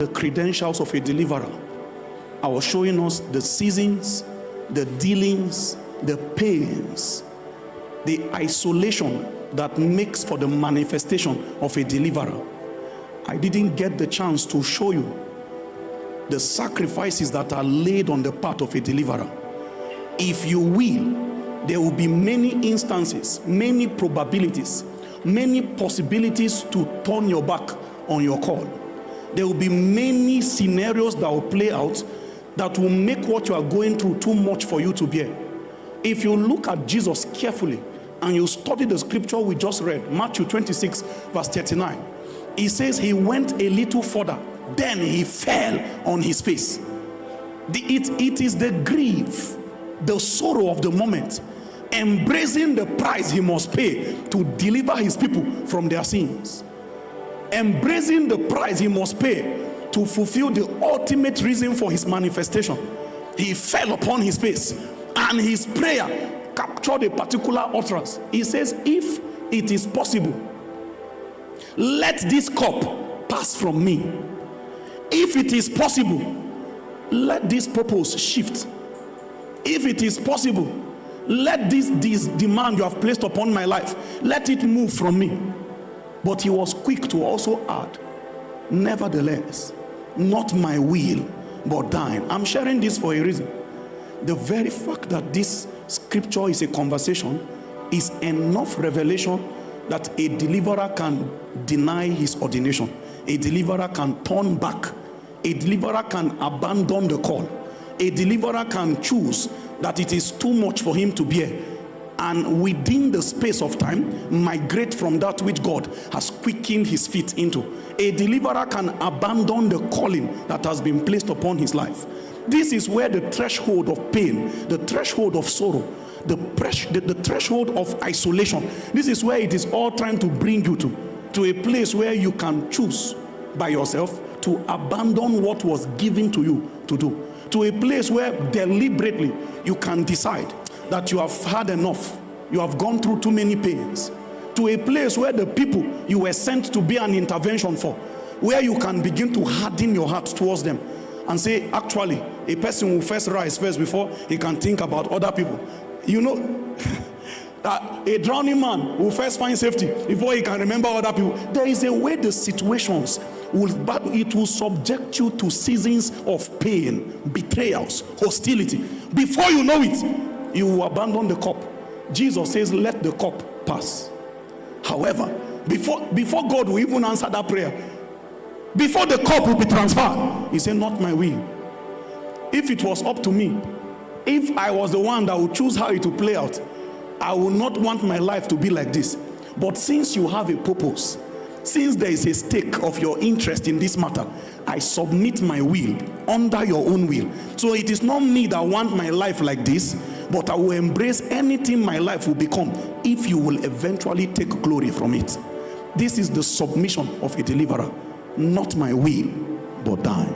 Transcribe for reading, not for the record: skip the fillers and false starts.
The credentials of a deliverer. I was showing us the seasons, the dealings, the pains, the isolation that makes for the manifestation of a deliverer. I didn't get the chance to show you the sacrifices that are laid on the part of a deliverer. If you will, there will be many instances, many probabilities, many possibilities to turn your back on your call. There will be many scenarios that will play out that will make what you are going through too much for you to bear. If you look at Jesus carefully and you study the scripture we just read, Matthew 26 verse 39, he says he went a little further, then he fell on his face. It is the grief, the sorrow of the moment, embracing the price he must pay to deliver his people from their sins. Embracing the price he must pay to fulfill the ultimate reason for his manifestation. He fell upon his face, and his prayer captured a particular utterance. He says, if it is possible, let this cup pass from me. If it is possible, let this purpose shift. If it is possible, let this demand you have placed upon my life, let it move from me. But he was quick to also add, nevertheless, not my will, but thine. I'm sharing this for a reason. The very fact that this scripture is a conversation is enough revelation that a deliverer can deny his ordination. A deliverer can turn back. A deliverer can abandon the call. A deliverer can choose that it is too much for him to bear, and within the space of time migrate from that which God has quickened his feet into. A deliverer can abandon the calling that has been placed upon his life. This is where the threshold of pain, the threshold of sorrow, the threshold of isolation, this is where it is all trying to bring you to a place where you can choose by yourself to abandon what was given to you to do, to a place where deliberately you can decide that you have had enough, you have gone through too many pains, to a place where the people you were sent to be an intervention for, where you can begin to harden your heart towards them and say, actually, a person will first rise first before he can think about other people. You know, that a drowning man will first find safety before he can remember other people. There is a way the situations will subject you to seasons of pain, betrayals, hostility. Before you know it, you will abandon the cup. Jesus says, let the cup pass. However, before God will even answer that prayer, before the cup will be transferred, he said, not my will. If it was up to me, if I was the one that would choose how it will play out, I would not want my life to be like this. But since you have a purpose, since there is a stake of your interest in this matter, I submit my will under your own will. So it is not me that want my life like this, but I will embrace anything my life will become if you will eventually take glory from it. This is the submission of a deliverer. Not my will, but thine.